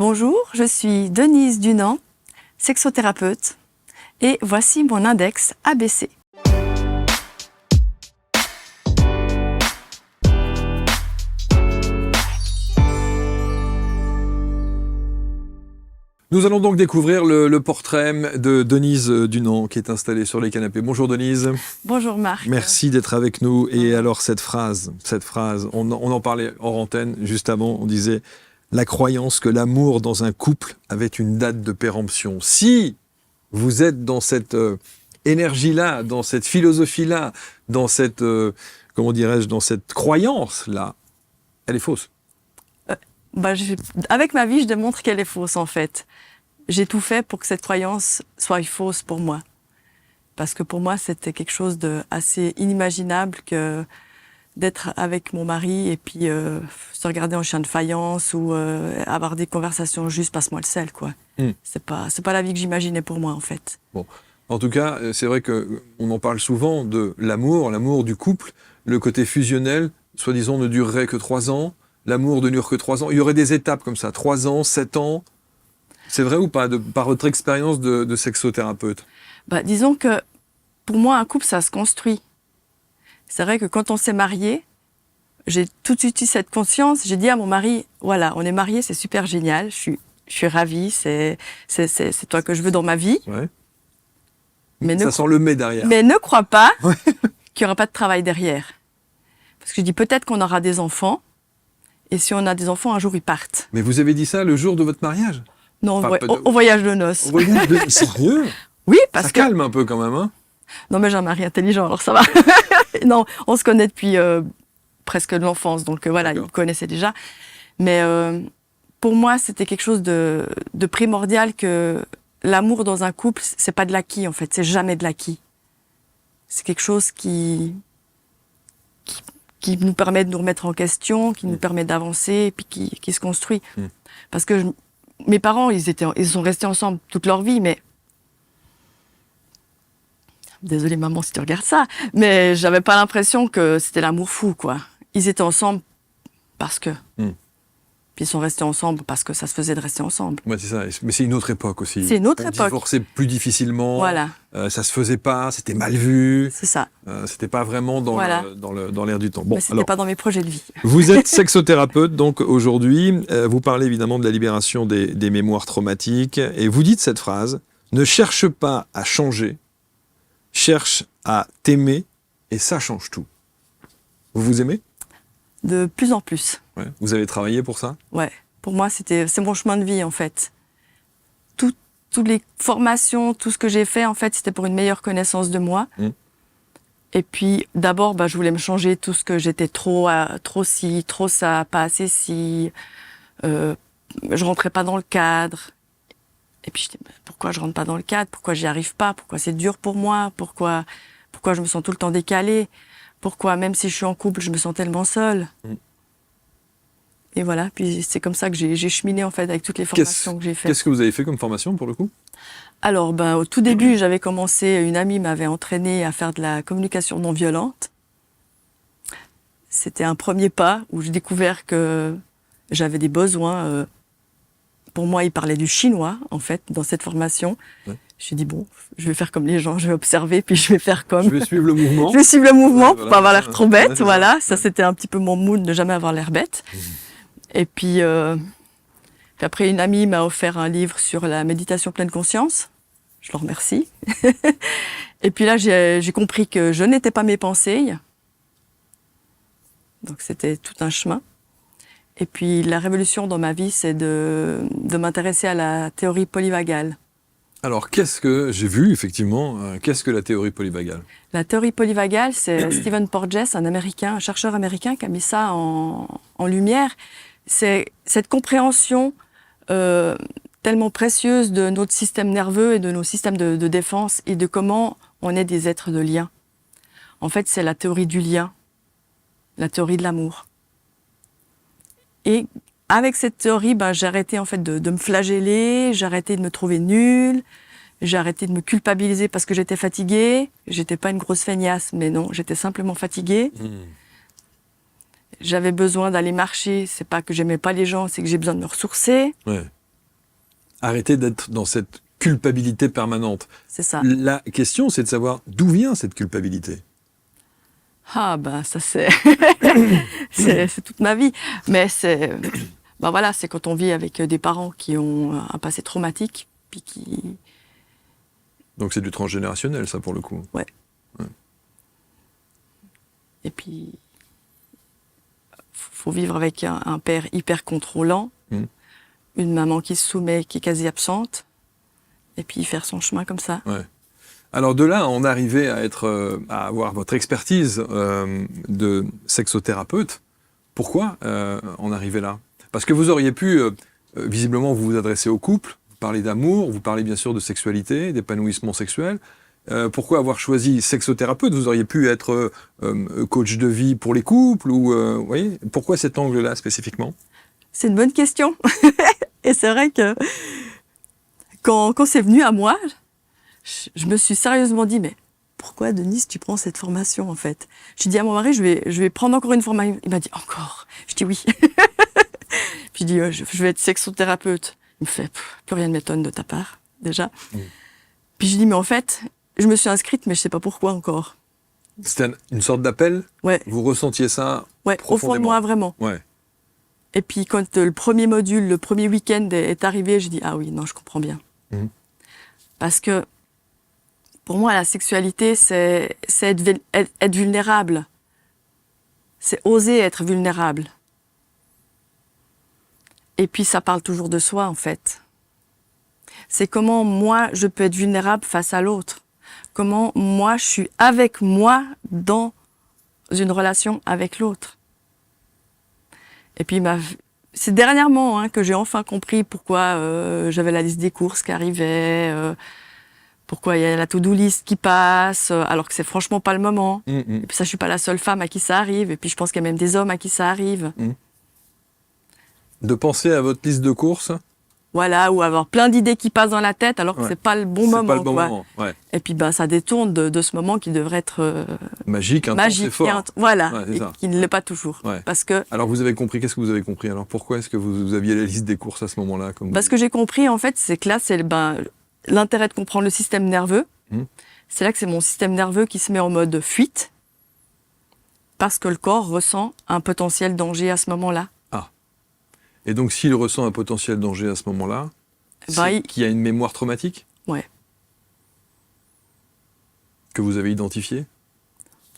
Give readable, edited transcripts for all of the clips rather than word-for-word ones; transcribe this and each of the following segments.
Bonjour, je suis Denise Dunant, sexothérapeute, et voici mon index ABC. Nous allons donc découvrir le portrait de Denise Dunant qui est installée sur les canapés. Bonjour Denise. Bonjour Marc. Merci d'être avec nous. Et alors cette phrase, on en parlait hors antenne juste avant, on disait la croyance que l'amour dans un couple avait une date de péremption. Si vous êtes dans cette énergie-là, dans cette philosophie-là, dans cette, dans cette croyance-là, elle est fausse. Avec ma vie, je démontre qu'elle est fausse en fait. J'ai tout fait pour que cette croyance soit fausse pour moi. Parce que pour moi, c'était quelque chose d'assez inimaginable que d'être avec mon mari et puis se regarder en chien de faïence ou avoir des conversations juste passe-moi le sel, quoi. C'est pas la vie que j'imaginais pour moi, en fait. Bon. En tout cas, c'est vrai qu'on en parle souvent de l'amour du couple. Le côté fusionnel, soi-disant, ne durerait que 3 ans. L'amour ne dure que 3 ans. Il y aurait des étapes comme ça, 3 ans, 7 ans. C'est vrai ou pas, par votre expérience de sexothérapeute? Disons que pour moi, un couple, ça se construit. C'est vrai que quand on s'est marié, j'ai tout de suite eu cette conscience. J'ai dit à mon mari, voilà, on est mariés, c'est super génial. Je suis ravie, c'est toi que je veux dans ma vie. Ouais. Mais ça sent le mais derrière. Mais ne crois pas qu'il n'y aura pas de travail derrière. Parce que je dis peut-être qu'on aura des enfants. Et si on a des enfants, un jour, ils partent. Mais vous avez dit ça le jour de votre mariage? Non, au voyage de noces. Au voyage de... Sérieux? Oui, parce que... Ça calme un peu quand même, hein? Non, mais j'ai un mari intelligent, alors ça va. Non, on se connaît depuis presque de l'enfance, donc voilà, il me connaissait déjà. Mais pour moi, c'était quelque chose de primordial que l'amour dans un couple, c'est pas de l'acquis, en fait. C'est jamais de l'acquis. C'est quelque chose qui nous permet de nous remettre en question, qui nous permet d'avancer, et puis qui se construit. Parce que mes parents, ils sont restés ensemble toute leur vie, mais... Désolée maman si tu regardes ça, mais j'avais pas l'impression que c'était l'amour fou, quoi. Ils étaient ensemble parce que... Puis ils sont restés ensemble parce que ça se faisait de rester ensemble. Ouais, c'est ça. Mais c'est une autre époque aussi. C'est une autre époque. Divorcer plus difficilement. Voilà. Ça se faisait pas, c'était mal vu. C'est ça. C'était pas vraiment dans l'air du temps. Bon, mais c'était pas dans mes projets de vie. Vous êtes sexothérapeute, donc aujourd'hui, vous parlez évidemment de la libération des mémoires traumatiques, et vous dites cette phrase, ne cherche pas à changer, cherche à t'aimer, et ça change tout. Vous vous aimez? De plus en plus. Ouais. Vous avez travaillé pour ça? Ouais. Pour moi, c'est mon chemin de vie, en fait. Toutes les formations, tout ce que j'ai fait, en fait, c'était pour une meilleure connaissance de moi. Et puis, d'abord, je voulais me changer tout ce que j'étais trop ci, trop ça, pas assez si. Je rentrais pas dans le cadre. Et puis, je dis, pourquoi je rentre pas dans le cadre? Pourquoi j'y arrive pas? Pourquoi c'est dur pour moi? Pourquoi je me sens tout le temps décalée? Pourquoi, même si je suis en couple, je me sens tellement seule? Et voilà, puis c'est comme ça que j'ai cheminé, en fait, avec toutes les formations que j'ai faites. Qu'est-ce que vous avez fait comme formation, pour le coup? Alors, au tout début, j'avais commencé, une amie m'avait entraînée à faire de la communication non violente. C'était un premier pas où j'ai découvert que j'avais des besoins. Pour moi, il parlait du chinois, en fait, dans cette formation. Ouais. J'ai dit, bon, je vais faire comme les gens, je vais observer, puis je vais faire comme... Je vais suivre le mouvement. Je vais suivre le mouvement pour pas avoir l'air trop bête, voilà. Ça, c'était un petit peu mon mood, ne jamais avoir l'air bête. Et puis après, une amie m'a offert un livre sur la méditation pleine conscience. Je le remercie. Et puis là, j'ai compris que je n'étais pas mes pensées. Donc, c'était tout un chemin. Et puis, la révolution dans ma vie, c'est de m'intéresser à la théorie polyvagale. Alors, qu'est-ce que la théorie polyvagale? La théorie polyvagale, c'est Stephen Porges, un chercheur américain, qui a mis ça en lumière. C'est cette compréhension tellement précieuse de notre système nerveux et de nos systèmes de défense et de comment on est des êtres de lien. En fait, c'est la théorie du lien, la théorie de l'amour. Et avec cette théorie, j'ai arrêté en fait de me flageller, j'ai arrêté de me trouver nulle, j'ai arrêté de me culpabiliser parce que j'étais fatiguée. J'étais pas une grosse feignasse, mais non, j'étais simplement fatiguée. J'avais besoin d'aller marcher. C'est pas que j'aimais pas les gens, c'est que j'ai besoin de me ressourcer. Ouais. Arrêter d'être dans cette culpabilité permanente. C'est ça. La question, c'est de savoir d'où vient cette culpabilité. Ah ben ça c'est c'est toute ma vie. Mais c'est ben voilà, c'est quand on vit avec des parents qui ont un passé traumatique, puis qui Donc c'est du transgénérationnel, ça, pour le coup. ouais. Et puis faut vivre avec un père hyper contrôlant, une maman qui se soumet, qui est quasi absente, et puis faire son chemin comme ça. Ouais. Alors de là, on arrivait à avoir votre expertise de sexothérapeute. Pourquoi en arriver là? Parce que vous auriez pu, visiblement, vous adresser au couple, vous parler d'amour, vous parlez bien sûr de sexualité, d'épanouissement sexuel. Pourquoi avoir choisi sexothérapeute? Vous auriez pu être coach de vie pour les couples ou, vous voyez, pourquoi cet angle-là spécifiquement? C'est une bonne question. Et c'est vrai que quand c'est venu à moi, je me suis sérieusement dit, mais pourquoi, Denise, tu prends cette formation, en fait? J'ai dit à mon mari, je vais prendre encore une formation. Il m'a dit, encore? Je dis oui. Puis je dis, je vais être sexothérapeute. Il me fait, plus rien ne m'étonne de ta part, déjà. Puis je dis, mais en fait, je me suis inscrite, mais je sais pas pourquoi encore. C'était une sorte d'appel? Ouais. Vous ressentiez ça? Ouais, au fond de moi, vraiment. Ouais. Et puis quand le premier module, le premier week-end est arrivé, j'ai dit, ah oui, non, je comprends bien. Parce que, pour moi, la sexualité, c'est être vulnérable. C'est oser être vulnérable. Et puis, ça parle toujours de soi, en fait. C'est comment, moi, je peux être vulnérable face à l'autre. Comment, moi, je suis avec moi dans une relation avec l'autre. Et puis, c'est dernièrement que j'ai enfin compris pourquoi j'avais la liste des courses qui arrivait, pourquoi il y a la to-do list qui passe, alors que c'est franchement pas le moment. Et puis ça, je suis pas la seule femme à qui ça arrive. Et puis je pense qu'il y a même des hommes à qui ça arrive. De penser à votre liste de courses? Voilà, ou avoir plein d'idées qui passent dans la tête alors que c'est pas le bon moment. C'est pas le bon moment, ouais. Et puis ça détourne de ce moment qui devrait être magique, intense et fort. Voilà, Ouais, et qui ne l'est pas toujours. Ouais. Parce que, alors vous avez compris, qu'est-ce que vous avez compris? Alors pourquoi est-ce que vous aviez la liste des courses à ce moment-là ce que j'ai compris en fait, c'est que là, c'est l'intérêt de comprendre le système nerveux. C'est là que c'est mon système nerveux qui se met en mode fuite parce que le corps ressent un potentiel danger à ce moment-là. Et donc, s'il ressent un potentiel danger à ce moment-là, c'est qu'il y a une mémoire traumatique? Ouais. Que vous avez identifiée?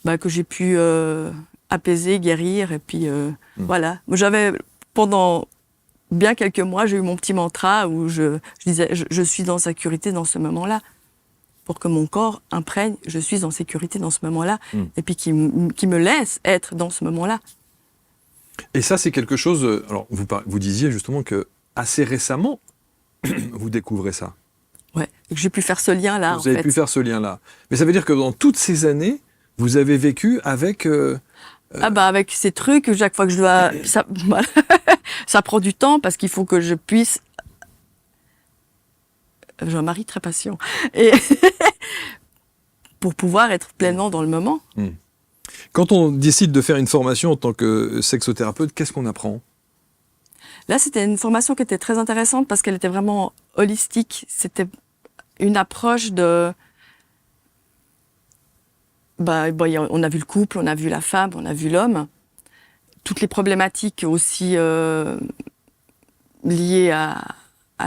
Que j'ai pu apaiser, guérir, et puis voilà. J'avais, pendant bien quelques mois, j'ai eu mon petit mantra où je disais, je suis en sécurité dans ce moment-là. Pour que mon corps imprègne, je suis en sécurité dans ce moment-là, et puis qui me laisse être dans ce moment-là. Et ça, c'est quelque chose... Alors, vous disiez justement que assez récemment, vous découvrez ça. Ouais, que j'ai pu faire ce lien-là, Vous avez pu faire ce lien-là. Mais ça veut dire que dans toutes ces années, vous avez vécu avec... avec ces trucs, chaque fois que je dois... Ça prend du temps, parce qu'il faut que je puisse... J'ai un mari très patient. Et pour pouvoir être pleinement dans le moment. Quand on décide de faire une formation en tant que sexothérapeute, qu'est-ce qu'on apprend? Là, c'était une formation qui était très intéressante parce qu'elle était vraiment holistique. C'était une approche de... on a vu le couple, on a vu la femme, on a vu l'homme. Toutes les problématiques aussi liées à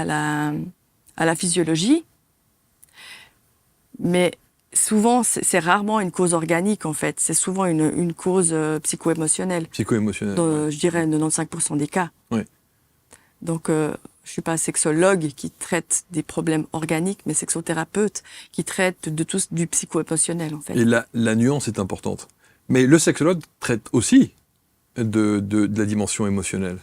la physiologie. Mais souvent, c'est rarement une cause organique, en fait. C'est souvent une cause psycho-émotionnelle. Psycho-émotionnelle. Dans, je dirais 95% des cas. Oui. Donc, je ne suis pas sexologue qui traite des problèmes organiques, mais sexothérapeute qui traite de tout du psycho-émotionnel, en fait. Et la nuance est importante. Mais le sexologue traite aussi de la dimension émotionnelle.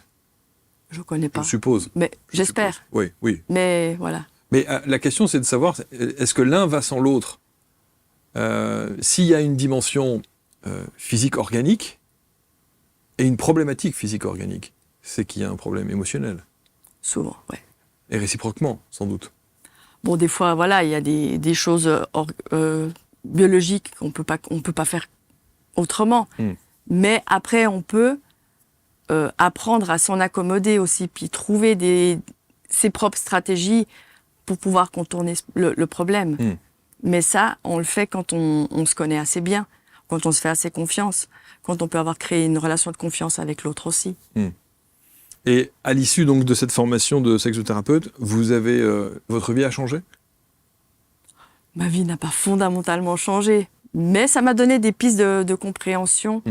Je ne connais pas. Je suppose. Mais j'espère. Oui, oui. Mais voilà. Mais la question, c'est de savoir, est-ce que l'un va sans l'autre? S'il y a une dimension physique organique et une problématique physique organique, c'est qu'il y a un problème émotionnel. Souvent, ouais. Et réciproquement, sans doute. Bon, des fois, voilà, il y a des choses biologiques qu'on peut pas faire autrement. Mais après, on peut apprendre à s'en accommoder aussi, puis trouver ses propres stratégies pour pouvoir contourner le problème. Mais ça, on le fait quand on se connaît assez bien, quand on se fait assez confiance, quand on peut avoir créé une relation de confiance avec l'autre aussi. Et à l'issue donc de cette formation de sexothérapeute, votre vie a changé? Ma vie n'a pas fondamentalement changé, mais ça m'a donné des pistes de compréhension.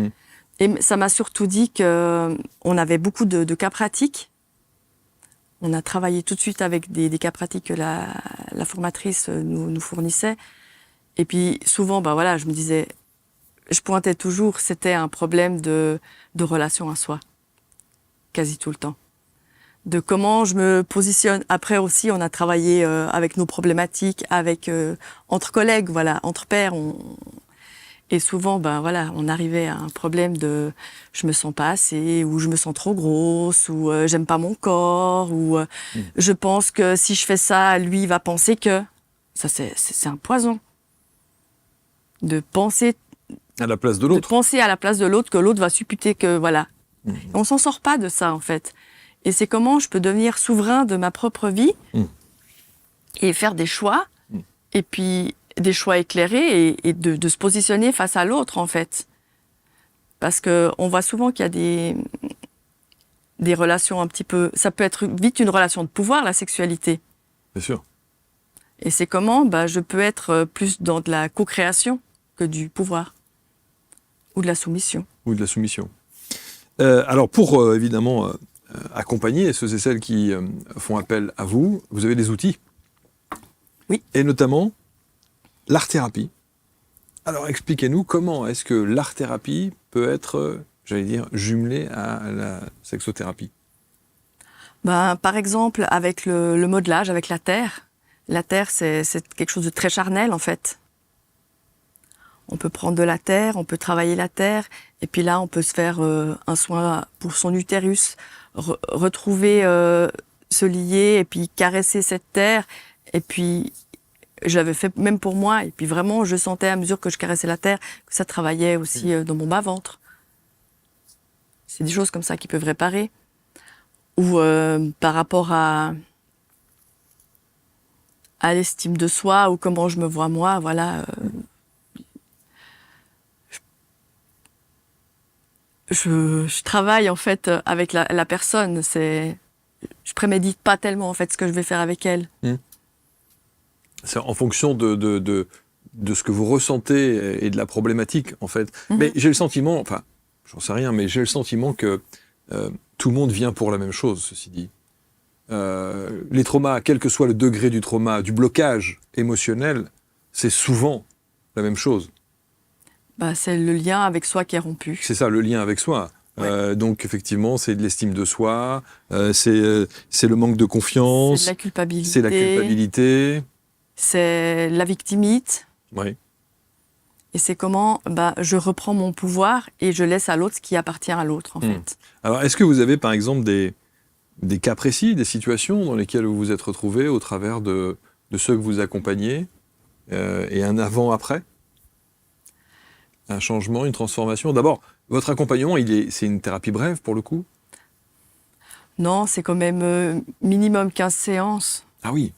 Et ça m'a surtout dit qu'on avait beaucoup de cas pratiques. On a travaillé tout de suite avec des cas pratiques que la formatrice nous fournissait. Et puis souvent, je me disais, je pointais toujours, c'était un problème de relation à soi, quasi tout le temps. De comment je me positionne. Après aussi, on a travaillé avec nos problématiques, entre collègues, entre pairs. Et souvent, on arrivait à un problème de je me sens pas assez, ou je me sens trop grosse, ou j'aime pas mon corps, ou je pense que si je fais ça, lui, il va penser que. Ça, c'est un poison. De penser à la place de l'autre. De penser à la place de l'autre, que l'autre va supputer que, voilà. On s'en sort pas de ça, en fait. Et c'est comment je peux devenir souverain de ma propre vie et faire des choix, et puis des choix éclairés, et de se positionner face à l'autre, en fait. Parce qu'on voit souvent qu'il y a des relations un petit peu... Ça peut être vite une relation de pouvoir, la sexualité. Bien sûr. Et c'est comment je peux être plus dans de la co-création que du pouvoir. Ou de la soumission. Ou de la soumission. Alors, pour évidemment accompagner ceux et celles qui font appel à vous, vous avez des outils. Oui. Et notamment l'art-thérapie. Alors, expliquez-nous comment est-ce que l'art-thérapie peut être, jumelée à la sexothérapie. Par exemple, avec le modelage, avec la terre. La terre, c'est quelque chose de très charnel, en fait. On peut prendre de la terre, on peut travailler la terre, et puis là, on peut se faire un soin pour son utérus, retrouver, se lier, et puis caresser cette terre. Et puis, je l'avais fait même pour moi, et puis vraiment, je sentais à mesure que je caressais la terre que ça travaillait aussi dans mon bas-ventre. C'est des choses comme ça qui peuvent réparer. Ou par rapport à l'estime de soi, ou comment je me vois moi, je travaille en fait avec la personne. Je prémédite pas tellement en fait ce que je vais faire avec elle. C'est en fonction de ce que vous ressentez et de la problématique en fait. Mais j'ai le sentiment, enfin, j'en sais rien, mais j'ai le sentiment que tout le monde vient pour la même chose, ceci dit. Les traumas, quel que soit le degré du trauma, du blocage émotionnel, c'est souvent la même chose. C'est le lien avec soi qui est rompu. C'est ça, le lien avec soi. Ouais. Donc effectivement, c'est de l'estime de soi, c'est le manque de confiance. C'est de la culpabilité. C'est la culpabilité. C'est la victimite. Oui. Et c'est comment je reprends mon pouvoir et je laisse à l'autre ce qui appartient à l'autre, en fait. Alors, est-ce que vous avez, par exemple, des cas précis, des situations dans lesquelles vous vous êtes retrouvé au travers de ceux que vous accompagnez et un avant-après? Un changement, une transformation? D'abord, votre accompagnement, c'est une thérapie brève, pour le coup? Non, c'est quand même minimum 15 séances. Ah oui.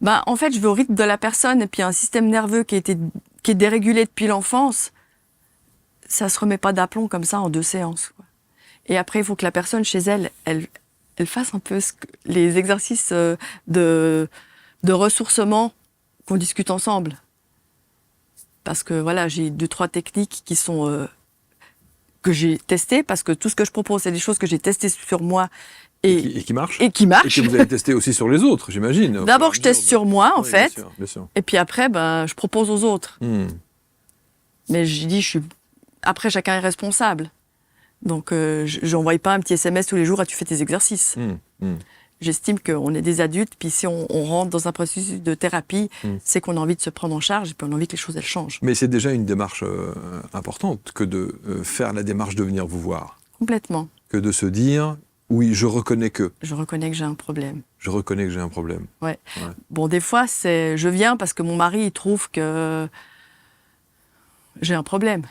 En fait, je vais au rythme de la personne, et puis un système nerveux qui est dérégulé depuis l'enfance, ça se remet pas d'aplomb comme ça en 2 séances, quoi. Et après, il faut que la personne, chez elle, elle fasse un peu les exercices de ressourcement qu'on discute ensemble. Parce que j'ai 2-3 techniques qui sont que j'ai testées, parce que tout ce que je propose, c'est des choses que j'ai testées sur moi et qui marchent. Et qui marchent. Et que vous avez testé aussi sur les autres, j'imagine. D'abord, je teste sur moi, en fait. Bien sûr. Et puis après, je propose aux autres. Mais je dis, après, chacun est responsable. Donc, j'envoie pas un petit SMS tous les jours, tu fais tes exercices. J'estime qu'on est des adultes, puis si on rentre dans un processus de thérapie, c'est qu'on a envie de se prendre en charge, et puis on a envie que les choses, elles changent. Mais c'est déjà une démarche importante que de faire la démarche de venir vous voir. Complètement. Que de se dire, oui, je reconnais que. Je reconnais que j'ai un problème. Je reconnais que j'ai un problème. Ouais. Bon, des fois, je viens parce que mon mari, il trouve que j'ai un problème.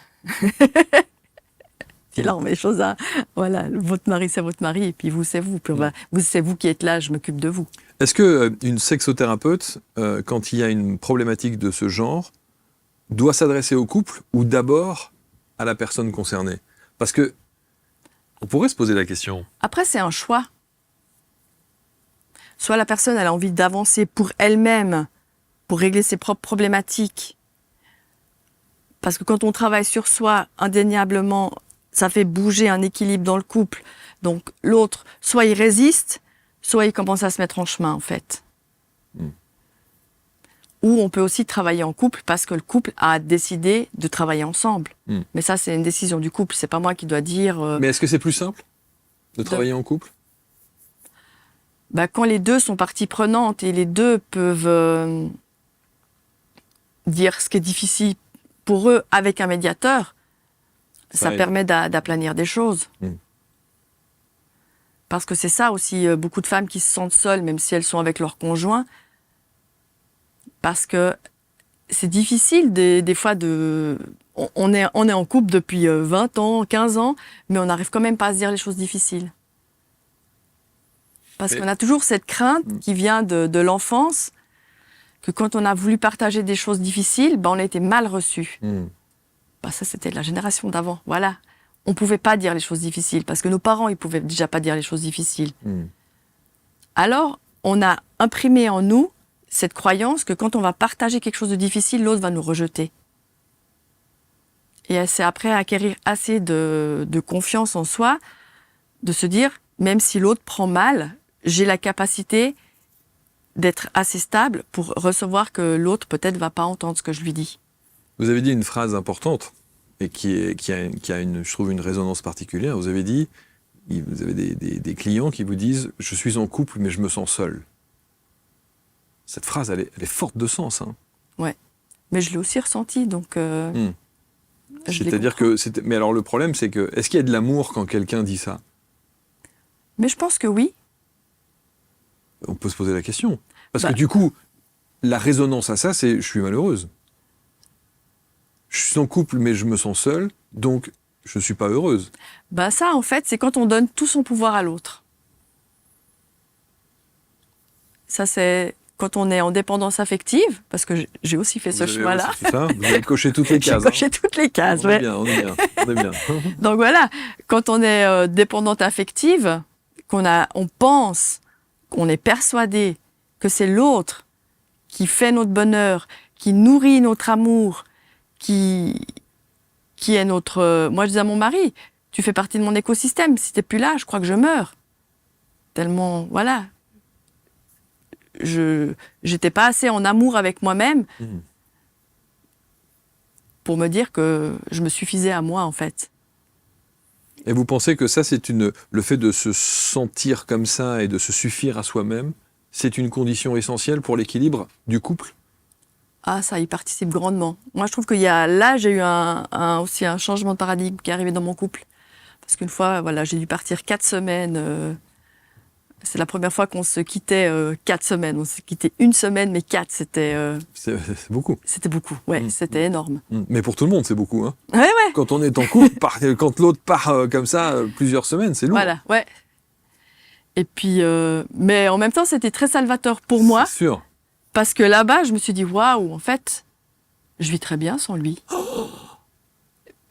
Puis là, on met les choses à... Voilà, votre mari, c'est votre mari, et puis vous, c'est vous. Puis c'est vous qui êtes là, je m'occupe de vous. Est-ce qu'une sexothérapeute, quand il y a une problématique de ce genre, doit s'adresser au couple ou d'abord à la personne concernée? Parce que on pourrait se poser la question. Après, c'est un choix. Soit la personne elle a envie d'avancer pour elle-même, pour régler ses propres problématiques. Parce que quand on travaille sur soi, indéniablement, ça fait bouger un équilibre dans le couple. Donc l'autre, soit il résiste, soit il commence à se mettre en chemin, en fait. Ou on peut aussi travailler en couple parce que le couple a décidé de travailler ensemble. Mais ça, c'est une décision du couple. C'est pas moi qui dois dire... Mais est-ce que c'est plus simple de travailler en couple? Quand les deux sont parties prenantes et les deux peuvent dire ce qui est difficile pour eux avec un médiateur, ça permet d'aplanir des choses. Parce que c'est ça aussi, beaucoup de femmes qui se sentent seules, même si elles sont avec leur conjoint, parce que c'est difficile des fois de... On est en couple depuis 20 ans, 15 ans, mais on n'arrive quand même pas à se dire les choses difficiles. Parce qu'on a toujours cette crainte qui vient de l'enfance, que quand on a voulu partager des choses difficiles, on a été mal reçus. Ça, c'était la génération d'avant, voilà. On ne pouvait pas dire les choses difficiles, parce que nos parents, ils ne pouvaient déjà pas dire les choses difficiles. Alors, on a imprimé en nous cette croyance que quand on va partager quelque chose de difficile, l'autre va nous rejeter. Et c'est après acquérir assez de confiance en soi, de se dire, même si l'autre prend mal, j'ai la capacité d'être assez stable pour recevoir que l'autre peut-être va pas entendre ce que je lui dis. Vous avez dit une phrase importante et qui a une, je trouve, une résonance particulière. Vous avez dit, vous avez des clients qui vous disent « Je suis en couple, mais je me sens seul ». Cette phrase, elle est forte de sens. Hein. Ouais, mais je l'ai aussi ressenti, donc... C'est-à-dire que... Mais alors le problème, c'est que... Est-ce qu'il y a de l'amour quand quelqu'un dit ça? Mais je pense que oui. On peut se poser la question. Parce que du coup, la résonance à ça, c'est « Je suis malheureuse ». Je suis en couple, mais je me sens seule, donc je ne suis pas heureuse. Ça, en fait, c'est quand on donne tout son pouvoir à l'autre. Ça, c'est quand on est en dépendance affective, parce que j'ai aussi fait ce choix-là. Vous avez coché toutes les cases. J'ai coché toutes les cases, ouais. On est bien. Donc voilà, quand on est dépendante affective, on pense, qu'on est persuadé que c'est l'autre qui fait notre bonheur, qui nourrit notre amour, qui est notre... Moi, je dis à mon mari, tu fais partie de mon écosystème. Si t'es plus là, je crois que je meurs. Tellement, voilà. J'étais pas assez en amour avec moi-même pour me dire que je me suffisais à moi, en fait. Et vous pensez que ça, le fait de se sentir comme ça et de se suffire à soi-même, c'est une condition essentielle pour l'équilibre du couple? Ah, ça y participe grandement. Moi, je trouve qu'il y a... Là, j'ai eu aussi un changement de paradigme qui est arrivé dans mon couple. Parce qu'une fois, voilà, j'ai dû partir 4 semaines. C'est la première fois qu'on se quittait 4 semaines. On s'est quitté 1 semaine, mais 4, c'était... C'est beaucoup. C'était beaucoup, ouais, c'était énorme. Mais pour tout le monde, c'est beaucoup. Hein. Ouais. Quand on est en couple, quand l'autre part comme ça, plusieurs semaines, c'est lourd. Voilà, ouais. Et puis, mais en même temps, c'était très salvateur pour moi. C'est sûr. Parce que là-bas, je me suis dit, waouh, en fait, je vis très bien sans lui.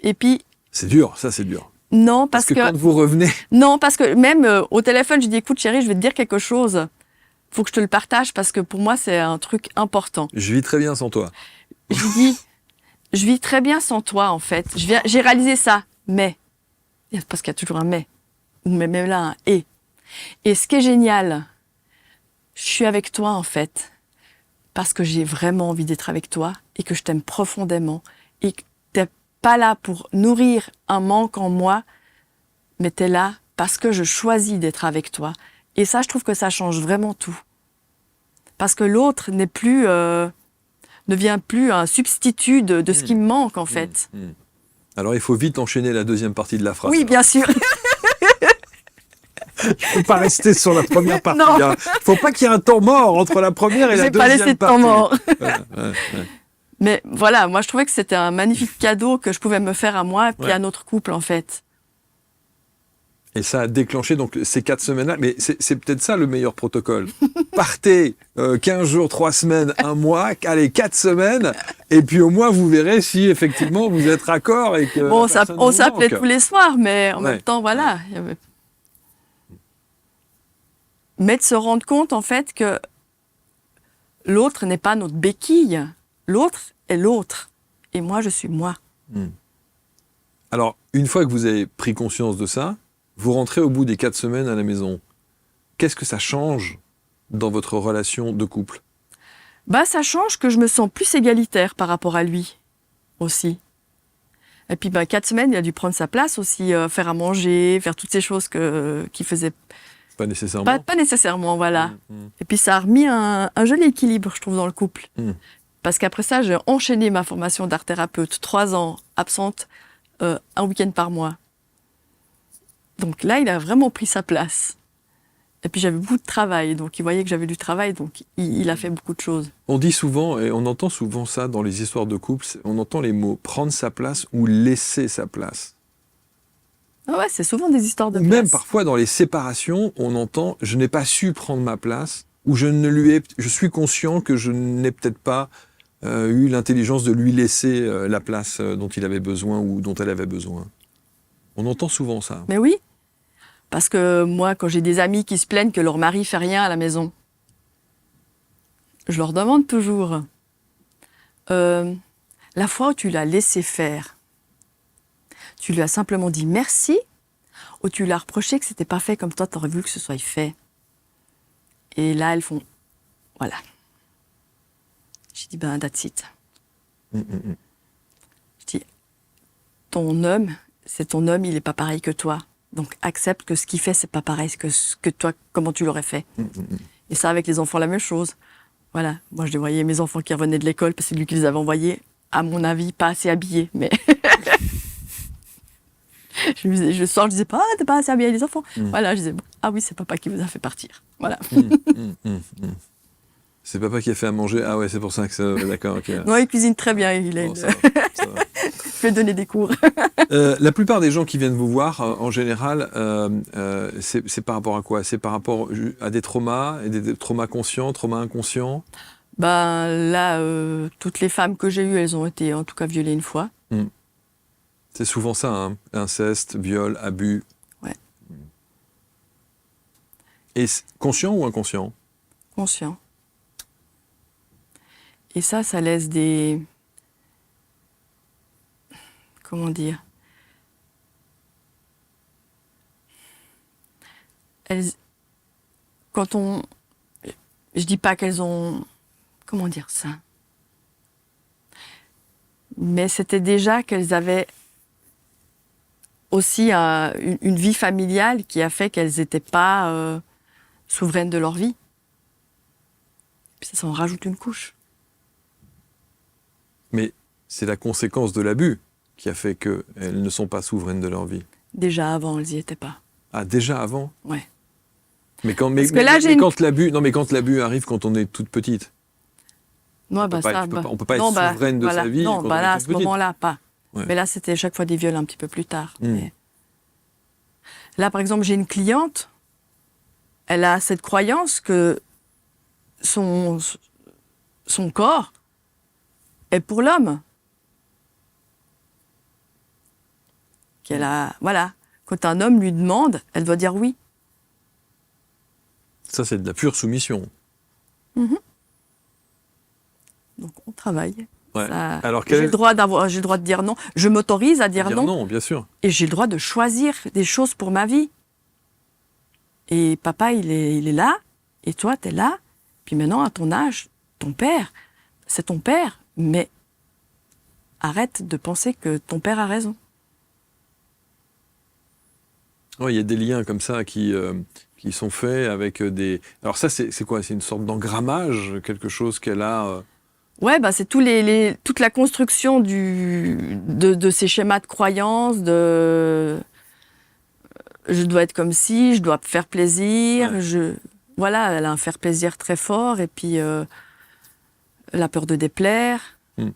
Et puis... C'est dur, ça c'est dur. Non, parce que quand vous revenez... Non, parce que même au téléphone, je dis, écoute chérie, je vais te dire quelque chose. Faut que je te le partage parce que pour moi, c'est un truc important. Je vis très bien sans toi. Je lui dis, je vis très bien sans toi, en fait. J'ai réalisé ça, mais... Parce qu'il y a toujours un mais. Ou même là, un et. Et ce qui est génial, je suis avec toi, en fait, parce que j'ai vraiment envie d'être avec toi et que je t'aime profondément et que t'es pas là pour nourrir un manque en moi, mais t'es là parce que je choisis d'être avec toi. Et ça, je trouve que ça change vraiment tout. Parce que l'autre n'est plus, ne devient plus un substitut de ce qui me manque, en fait. Alors, il faut vite enchaîner la deuxième partie de la phrase. Oui, bien sûr. Il ne faut pas rester sur la première partie. Non. Il ne faut pas qu'il y ait un temps mort entre la première et la deuxième partie. J'ai pas laissé de temps mort. Ouais. Mais voilà, moi je trouvais que c'était un magnifique cadeau que je pouvais me faire à moi et puis à notre couple, en fait. Et ça a déclenché donc ces 4 semaines-là. Mais c'est peut-être ça le meilleur protocole. Partez 15 jours, 3 semaines, 1 mois, allez 4 semaines, et puis au moins vous verrez si effectivement vous êtes raccord et que Bon, la personne on vous s'appelait manque. tous les soirs, mais en Ouais. même temps, voilà. Mais de se rendre compte, en fait, que l'autre n'est pas notre béquille. L'autre est l'autre. Et moi, je suis moi. Alors, une fois que vous avez pris conscience de ça, vous rentrez au bout des 4 semaines à la maison. Qu'est-ce que ça change dans votre relation de couple? Bah, ça change que je me sens plus égalitaire par rapport à lui aussi. Et puis, 4 semaines, il a dû prendre sa place aussi, faire à manger, faire toutes ces choses qu'il faisait Pas nécessairement. pas nécessairement, voilà. Mmh. Et puis, ça a remis un joli équilibre, je trouve, dans le couple. Parce qu'après ça, j'ai enchaîné ma formation d'art thérapeute, 3 ans absente, un week-end par mois. Donc là, il a vraiment pris sa place. Et puis j'avais beaucoup de travail, donc il voyait que j'avais du travail, donc il a fait beaucoup de choses. On dit souvent, et on entend souvent ça dans les histoires de couple, on entend les mots prendre sa place ou laisser sa place. Ah ouais, c'est souvent des histoires de Ou place. même parfois dans les séparations, on entend je n'ai pas su prendre ma place, ou je suis conscient que je n'ai peut-être pas eu l'intelligence de lui laisser la place dont il avait besoin ou dont elle avait besoin. On entend souvent ça. Mais oui, parce que moi, quand j'ai des amis qui se plaignent que leur mari fait rien à la maison, je leur demande toujours, la fois où tu l'as laissé faire, tu lui as simplement dit merci, ou tu lui as reproché que c'était pas fait comme toi, t'aurais voulu que ce soit fait. Et là, elles font, voilà. J'ai dit, that's it. Je dis, ton homme, c'est ton homme, il est pas pareil que toi. Donc accepte que ce qu'il fait, c'est pas pareil que toi, comment tu l'aurais fait. Et ça, avec les enfants, la même chose. Voilà, moi je voyais mes enfants qui revenaient de l'école, parce que c'est lui qui les avait envoyés, à mon avis, pas assez habillés, mais... je sors, je disais pas, t'es pas assez habillé les enfants. Voilà, je disais, ah oui, c'est papa qui vous a fait partir. Voilà. C'est papa qui a fait à manger. Ah ouais, c'est pour ça que ça... D'accord, ok. Non, il cuisine très bien, il est... Bon, ça va. Je vais donner des cours. La plupart des gens qui viennent vous voir, en général, c'est par rapport à quoi? C'est par rapport à des traumas, et des traumas conscients, traumas inconscients? Là, toutes les femmes que j'ai eues, elles ont été en tout cas violées une fois. C'est souvent ça, hein. Inceste, viol, abus. Ouais. Et conscient ou inconscient? Conscient. Et ça laisse des... Comment dire? Quand on... Je dis pas qu'elles ont... Comment dire ça? Mais c'était déjà qu'elles avaient aussi une vie familiale qui a fait qu'elles n'étaient pas souveraines de leur vie. Puis ça en rajoute une couche. Mais c'est la conséquence de l'abus qui a fait qu'elles ne sont pas souveraines de leur vie. Déjà avant, elles n'y étaient pas. Ah, déjà avant? Ouais. Mais quand, Parce que là, quand l'abus arrive quand on est toute petite. Non, on peut pas être souveraine de sa vie. Non, quand on là, est à toute ce petite. moment-là, pas. Ouais. Mais là, c'était chaque fois des viols un petit peu plus tard. Là, par exemple, j'ai une cliente, elle a cette croyance que son corps est pour l'homme. Voilà. Quand un homme lui demande, elle doit dire oui. Ça, c'est de la pure soumission. Donc, on travaille. Ouais. Ça, Alors, j'ai le droit de dire non. Je m'autorise à dire non. Non, bien sûr. Et j'ai le droit de choisir des choses pour ma vie. Et papa, il est là. Et toi, t'es là. Puis maintenant, à ton âge, ton père, c'est ton père. Mais arrête de penser que ton père a raison. Ouais, il y a des liens comme ça qui sont faits avec des... Alors ça, c'est quoi? C'est une sorte d'engrammage, quelque chose qu'elle a... Ouais, c'est toute la construction de ces schémas de croyances, je dois être comme ci, je dois faire plaisir, Ouais. Voilà, elle a un faire plaisir très fort, et puis la peur de déplaire. Toutes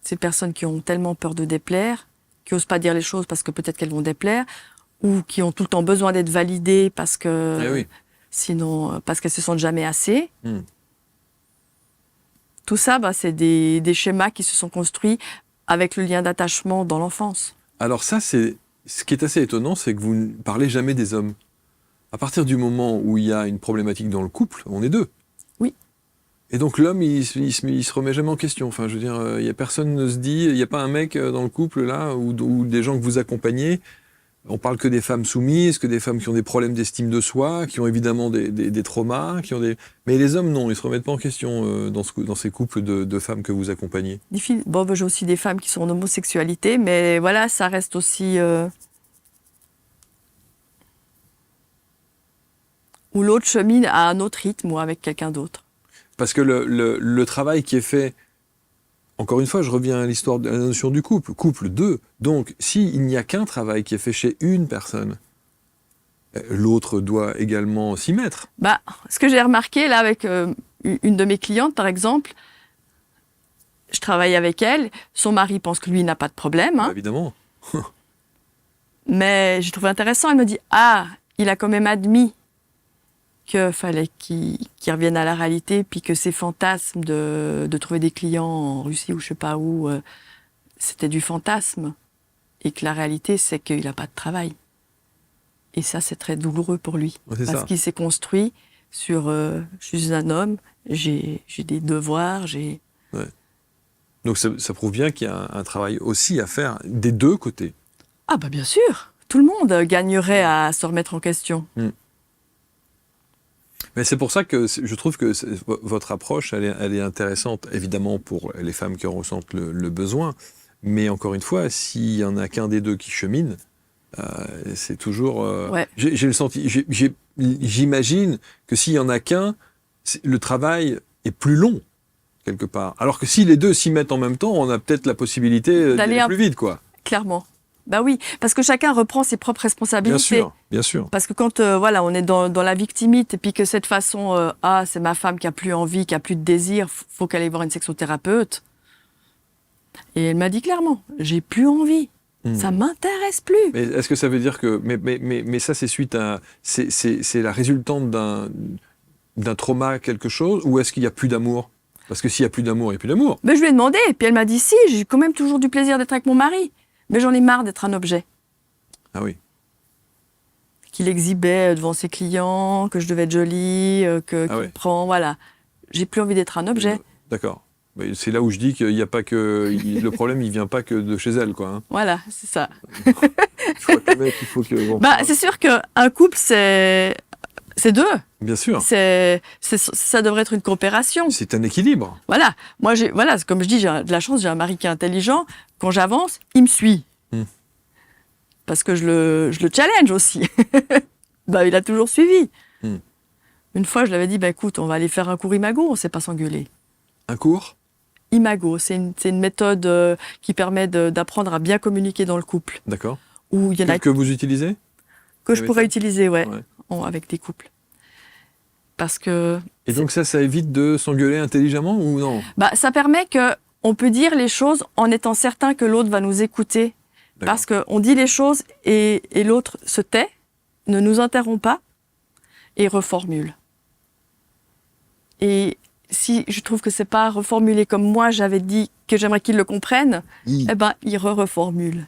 ces personnes qui ont tellement peur de déplaire, qui n'osent pas dire les choses parce que peut-être qu'elles vont déplaire, ou qui ont tout le temps besoin d'être validées parce que Eh oui. sinon, parce qu'elles se sentent jamais assez. Mm. Tout ça, c'est des schémas qui se sont construits avec le lien d'attachement dans l'enfance. Alors ça, c'est ce qui est assez étonnant, c'est que vous ne parlez jamais des hommes. À partir du moment où il y a une problématique dans le couple, on est deux. Oui. Et donc l'homme, il se remet jamais en question. Enfin, je veux dire, il y a personne ne se dit, il n'y a pas un mec dans le couple là, ou des gens que vous accompagnez. On parle que des femmes soumises, que des femmes qui ont des problèmes d'estime de soi, qui ont évidemment des traumas, qui ont des. Mais les hommes, non, ils se remettent pas en question dans ces couples de femmes que vous accompagnez. Bon, j'ai aussi des femmes qui sont en homosexualité, mais voilà, ça reste aussi où l'autre chemine à un autre rythme ou avec quelqu'un d'autre. Parce que le travail qui est fait, encore une fois, je reviens à l'histoire de la notion du couple 2. Donc, s'il n'y a qu'un travail qui est fait chez une personne, l'autre doit également s'y mettre. Ce que j'ai remarqué là avec une de mes clientes, par exemple, je travaille avec elle, son mari pense que lui n'a pas de problème, hein, Évidemment. mais j'ai trouvé intéressant, elle me dit « Ah, il a quand même admis qu'il fallait qu'il revienne à la réalité, puis que ses fantasmes de trouver des clients en Russie ou je sais pas où, c'était du fantasme, et que la réalité, c'est qu'il n'a pas de travail. » Et ça, c'est très douloureux pour lui, parce qu'il s'est construit sur je suis un homme, j'ai des devoirs, j'ai... Ouais. Donc ça prouve bien qu'il y a un travail aussi à faire des deux côtés. Ah bien sûr, tout le monde gagnerait à se remettre en question. Mais c'est pour ça que je trouve que votre approche, elle est intéressante, évidemment pour les femmes qui en ressentent le besoin, mais encore une fois, s'il y en a qu'un des deux qui chemine, c'est toujours... Ouais. J'imagine que s'il y en a qu'un, le travail est plus long, quelque part. Alors que si les deux s'y mettent en même temps, on a peut-être la possibilité d'aller plus vite, quoi. Clairement. Oui, parce que chacun reprend ses propres responsabilités. Bien sûr. Parce que quand on est dans la victimite, et puis que cette façon, c'est ma femme qui a plus envie, qui a plus de désir, faut qu'elle aille voir une sexothérapeute. Et elle m'a dit clairement, j'ai plus envie. Ça m'intéresse plus. Mais est-ce que ça veut dire que... Mais ça, c'est suite à... C'est la résultante d'un trauma, quelque chose, ou est-ce qu'il n'y a plus d'amour ? Parce que s'il n'y a plus d'amour, il n'y a plus d'amour. Mais je lui ai demandé, et puis elle m'a dit, si, j'ai quand même toujours du plaisir d'être avec mon mari. Mais j'en ai marre d'être un objet. Ah oui. Qu'il exhibait devant ses clients, que je devais être jolie, qu'il prend, voilà. J'ai plus envie d'être un objet. D'accord. Mais c'est là où je dis qu'il n'y a pas que... le problème, il ne vient pas que de chez elle, quoi. Hein. Voilà, c'est ça. Je crois que le mec, il faut que... c'est sûr qu'un couple, c'est deux. Bien sûr. Ça devrait être une coopération. C'est un équilibre. Voilà. Moi, comme je dis, j'ai de la chance, j'ai un mari qui est intelligent. Quand j'avance, il me suit. Parce que je le challenge aussi. Il a toujours suivi. Une fois, je lui avais dit, écoute, on va aller faire un cours Imago, on ne sait pas s'engueuler. Un cours ? Imago, c'est une méthode qui permet d'apprendre à bien communiquer dans le couple. D'accord. Où il y en a que vous utilisez ? Que je pourrais utiliser, avec des couples. Parce que... Et donc ça évite de s'engueuler intelligemment ou non ? Ça permet qu'on peut dire les choses en étant certain que l'autre va nous écouter. D'accord. Parce qu'on dit les choses et l'autre se tait, ne nous interrompt pas et reformule. Et si je trouve que c'est pas reformulé comme moi j'avais dit que j'aimerais qu'il le comprenne, il reformule.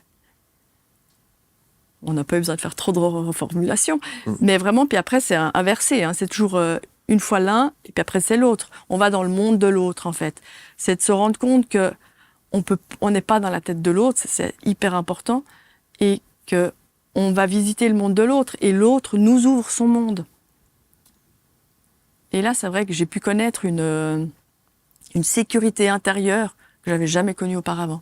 On n'a pas eu besoin de faire trop de reformulation. Mais vraiment, puis après, c'est inversé. C'est toujours une fois l'un, et puis après, c'est l'autre. On va dans le monde de l'autre, en fait. C'est de se rendre compte qu'on n'est pas dans la tête de l'autre, c'est hyper important, et qu'on va visiter le monde de l'autre, et l'autre nous ouvre son monde. Et là, c'est vrai que j'ai pu connaître une sécurité intérieure que j'avais jamais connue auparavant.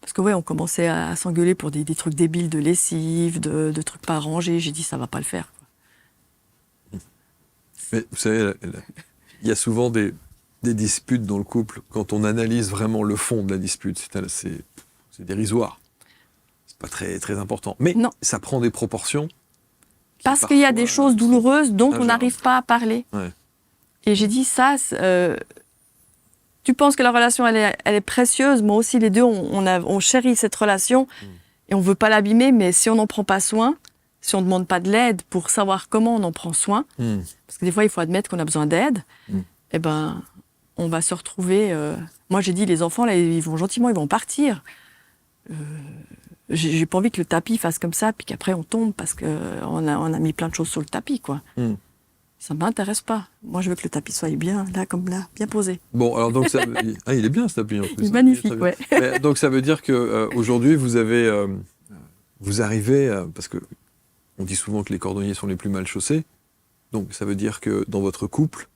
Parce que on commençait à s'engueuler pour des trucs débiles de lessive, de trucs pas rangés. J'ai dit, ça va pas le faire. Mais vous savez, il y a souvent des disputes dans le couple. Quand on analyse vraiment le fond de la dispute, c'est dérisoire. C'est pas très, très important. Mais ça prend des proportions. Parce qu'il y a des choses douloureuses dont on n'arrive pas à parler. Ouais. Et j'ai dit, ça... tu penses que la relation, elle est précieuse. Moi aussi, les deux, on chérit cette relation. Et Et on veut pas l'abîmer, mais si on n'en prend pas soin, si on ne demande pas de l'aide pour savoir comment on en prend soin, parce que des fois, il faut admettre qu'on a besoin d'aide, eh ben, on va se retrouver... Moi, j'ai dit, les enfants, là, ils vont gentiment, ils vont partir. J'ai pas envie que le tapis fasse comme ça, puis qu'après, on tombe parce qu'on a mis plein de choses sur le tapis, quoi. Ça m'intéresse pas. Moi, je veux que le tapis soit bien, là, comme là, bien posé. Bon, alors donc, il est bien, ce tapis, en plus. Il est magnifique, ouais. Mais, donc, ça veut dire qu'aujourd'hui, vous arrivez, parce que on dit souvent que les cordonniers sont les plus mal chaussés, donc ça veut dire que dans votre couple,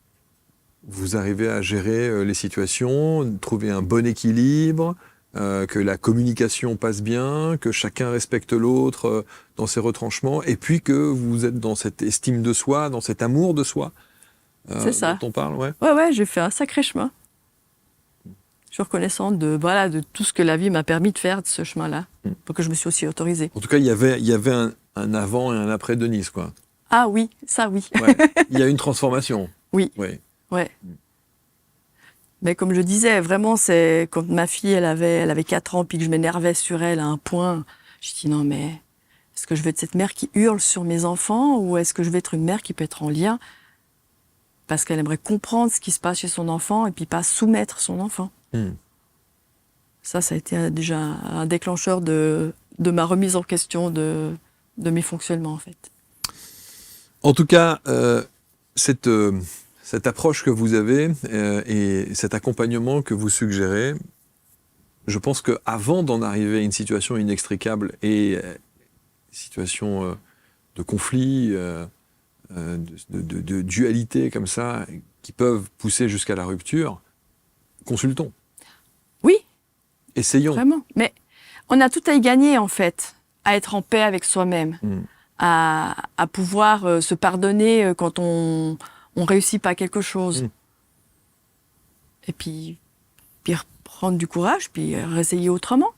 vous arrivez à gérer les situations, trouver un bon équilibre, que la communication passe bien, que chacun respecte l'autre dans ses retranchements, et puis que vous êtes dans cette estime de soi, dans cet amour de soi. C'est ça. Dont on parle, ouais. Ouais, j'ai fait un sacré chemin. Je suis reconnaissante de tout ce que la vie m'a permis de faire de ce chemin-là, pour que je me suis aussi autorisée. En tout cas, il y avait un avant et un après Denise, quoi. Ah oui, ça oui. Ouais. Il y a une transformation. Oui. Ouais. Ouais. Mais comme je disais, vraiment, c'est quand ma fille, elle avait 4 ans, puis que je m'énervais sur elle à un point, je dis non, mais est-ce que je veux être cette mère qui hurle sur mes enfants, ou est-ce que je vais être une mère qui peut être en lien parce qu'elle aimerait comprendre ce qui se passe chez son enfant et puis pas soumettre son enfant. Ça a été déjà un déclencheur de ma remise en question de mes fonctionnements, en fait. En tout cas, cette approche que vous avez et cet accompagnement que vous suggérez, je pense qu'avant d'en arriver à une situation inextricable et une situation de conflit, de dualité comme ça, qui peuvent pousser jusqu'à la rupture, consultons. Oui. Essayons. Vraiment. Mais on a tout à y gagner, en fait, à être en paix avec soi-même, à pouvoir se pardonner quand on réussit pas quelque chose. Et puis reprendre du courage, puis réessayer autrement.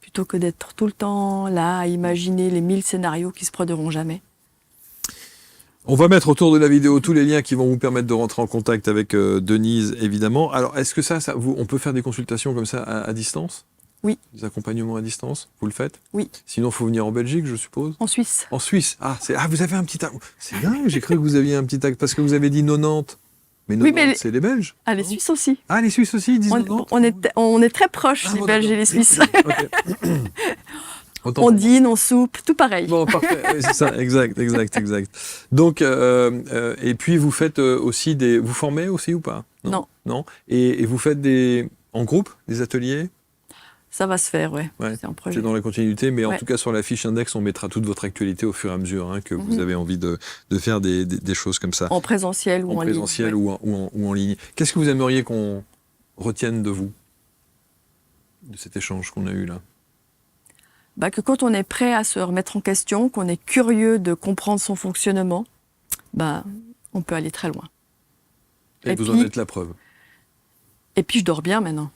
Plutôt que d'être tout le temps là, à imaginer les 1000 scénarios qui se produiront jamais. On va mettre autour de la vidéo tous les liens qui vont vous permettre de rentrer en contact avec Denise, évidemment. Alors, est-ce que on peut faire des consultations comme ça à distance ? Oui. Des accompagnements à distance ? Vous le faites ? Oui. Sinon, il faut venir en Belgique, je suppose ? En Suisse. En Suisse. Vous avez un petit acte. C'est dingue, j'ai cru que vous aviez un petit acte, parce que vous avez dit 90. Mais 90, oui, c'est les Belges. Ah, les Suisses aussi. Ah, les Suisses aussi, ils disent 90 ? On est très proches, les Belges et les Suisses. Okay. On dîne, on soupe, tout pareil. Bon, parfait, c'est ça, exact. Donc, et puis vous faites aussi vous formez aussi ou pas ? Non. Non. Et vous faites en groupe, des ateliers ? Ça va se faire, ouais. C'est un projet. C'est dans la continuité, mais en tout cas sur la fiche index, on mettra toute votre actualité au fur et à mesure que vous avez envie de faire des choses comme ça. En présentiel ou en ligne. En présentiel ou en ligne. Qu'est-ce que vous aimeriez qu'on retienne de vous, de cet échange qu'on a eu là ? Que quand on est prêt à se remettre en question, qu'on est curieux de comprendre son fonctionnement, on peut aller très loin. Et vous en êtes la preuve. Et puis je dors bien maintenant.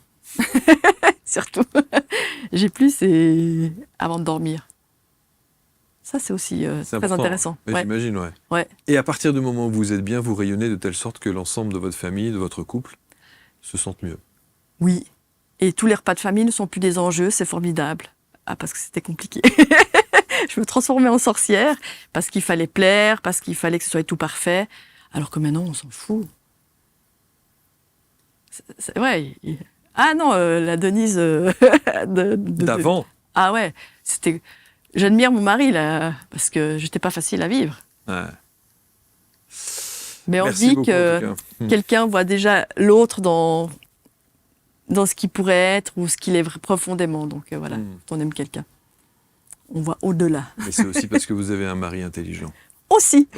Surtout. J'ai plus avant de dormir. Ça, c'est aussi très intéressant. Ouais. J'imagine, ouais. Et à partir du moment où vous êtes bien, vous rayonnez de telle sorte que l'ensemble de votre famille, de votre couple, se sentent mieux. Oui. Et tous les repas de famille ne sont plus des enjeux, c'est formidable. Parce que c'était compliqué. Je me transformais en sorcière parce qu'il fallait plaire, parce qu'il fallait que ce soit tout parfait. Alors que maintenant, on s'en fout. Ouais. Ah non, la Denise d'avant. Ah ouais, c'était. J'admire mon mari là parce que j'étais pas facile à vivre. Ouais. Mais on dit que quelqu'un voit déjà l'autre dans ce qu'il pourrait être ou ce qu'il est profondément. Donc voilà, quand on aime quelqu'un, on voit au-delà. Mais c'est aussi parce que vous avez un mari intelligent. Aussi.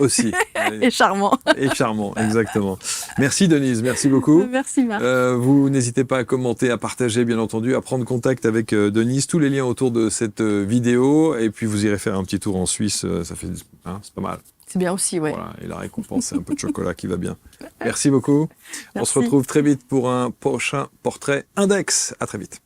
Et charmant. Et charmant, exactement. Merci Denise, merci beaucoup. Merci Marc. Vous n'hésitez pas à commenter, à partager bien entendu, à prendre contact avec Denise. Tous les liens autour de cette vidéo. Et puis vous irez faire un petit tour en Suisse, ça fait, c'est pas mal. C'est bien aussi, ouais. Voilà, et la récompense, c'est un peu de chocolat qui va bien. Merci beaucoup. Merci. On se retrouve très vite pour un prochain portrait Index. À très vite.